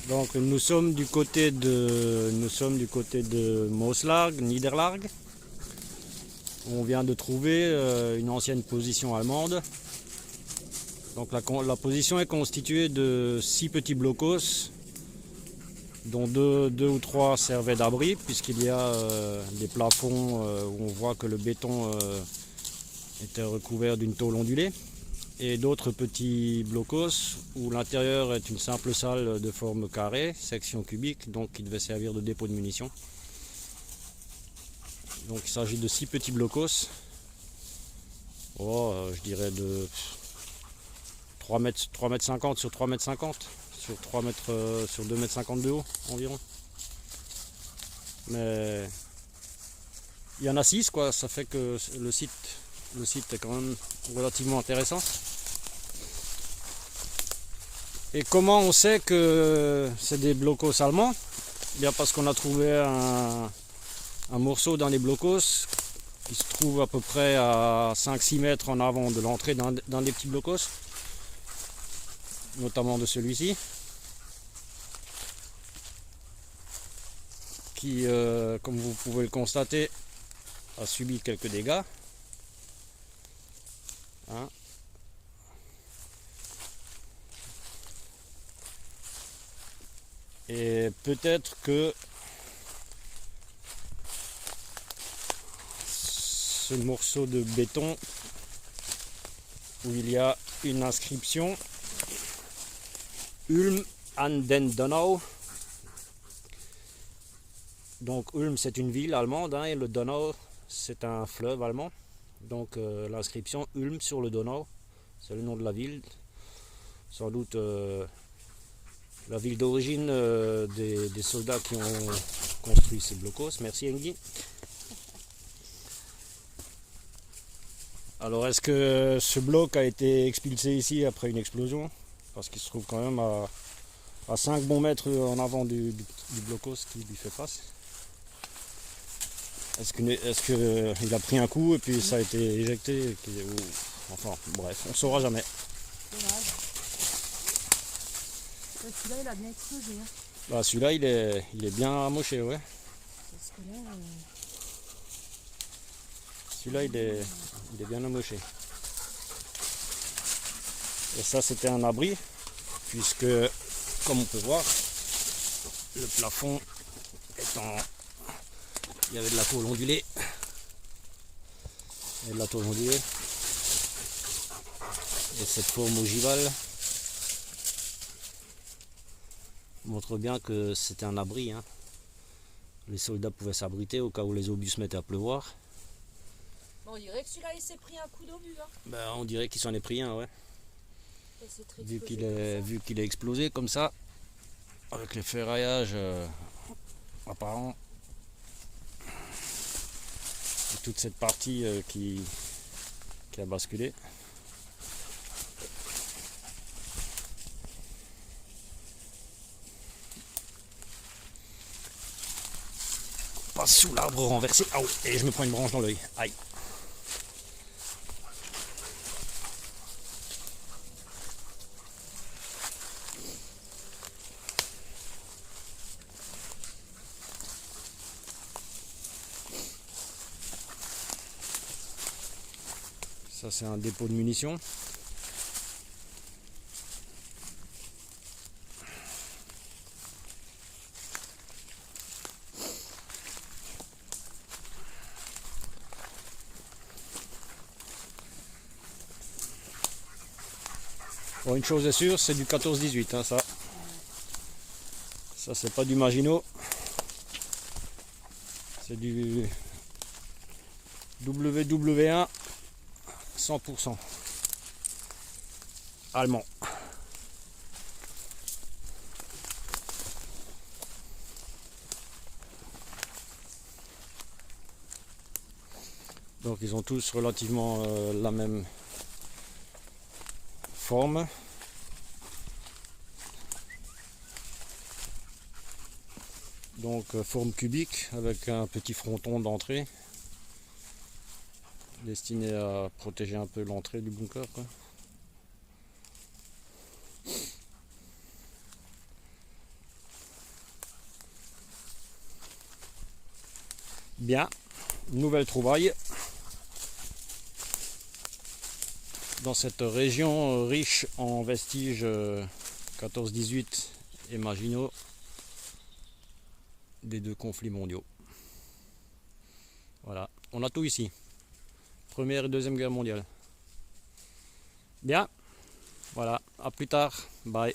Donc nous sommes du côté de Moslarg, Niederlarg. On vient de trouver une ancienne position allemande. Donc la position est constituée de 6 petits blocos, dont deux ou trois servaient d'abri, puisqu'il y a des plafonds où on voit que le béton était recouvert d'une tôle ondulée, et d'autres petits blocos où l'intérieur est une simple salle de forme carrée, section cubique, donc qui devait servir de dépôt de munitions. Donc il s'agit de 6 petits blocos, je dirais de 3 mètres 50 sur 3 mètres 50 sur 3 mètres sur 2 mètres 50 de haut environ. Mais il y en a 6 quoi, ça fait que le site est quand même relativement intéressant. Et comment on sait que c'est des blocos allemands? Bien parce qu'on a trouvé un morceau dans les blocos qui se trouve à peu près à 5-6 mètres en avant de l'entrée d'un des petits blocos, notamment de celui-ci, qui, comme vous pouvez le constater, a subi quelques dégâts. Hein. Et peut-être que ce morceau de béton où il y a une inscription Ulm an den Donau. Donc Ulm c'est une ville allemande, hein, et le Donau c'est un fleuve allemand. Donc l'inscription Ulm sur le Donau, c'est le nom de la ville. Sans doute la ville d'origine des soldats qui ont construit ces blocos. Merci Engi. Alors est-ce que ce bloc a été expulsé ici après une explosion? Parce qu'il se trouve quand même à 5 bons mètres en avant du blocos qui lui fait face. Est-ce qu'il a pris un coup et puis ça a été éjecté enfin bref, on ne saura jamais. Dommage. Celui-là il a bien explosé. Hein. Bah, celui-là il est bien amoché, ouais. Parce que là, Celui-là il est bien amoché. Et ça c'était un abri, puisque comme on peut voir, le plafond étant... Il y avait de la tôle ondulée. Et cette forme ogivale montre bien que c'était un abri. Hein. Les soldats pouvaient s'abriter au cas où les obus se mettaient à pleuvoir. on dirait que celui-là il s'est pris un coup d'obus. Hein. Ben, on dirait qu'il s'en est pris un, ouais. Vu qu'il est explosé comme ça, avec les ferraillages apparents. Et toute cette partie qui a basculé. On passe sous l'arbre renversé. Ah, et je me prends une branche dans l'œil. Aïe. Ça c'est un dépôt de munitions. Bon, une chose est sûre, c'est du 14-18, hein, ça. Ça c'est pas du Maginot. C'est du WW1 100% allemand. Donc ils ont tous relativement la même forme. Donc forme cubique avec un petit fronton d'entrée destiné à protéger un peu l'entrée du bunker, quoi. Bien, nouvelle trouvaille. Dans cette région riche en vestiges 14-18 et marginaux des deux conflits mondiaux. Voilà, on a tout ici. Première et Deuxième Guerre mondiale. Bien, voilà, à plus tard, bye.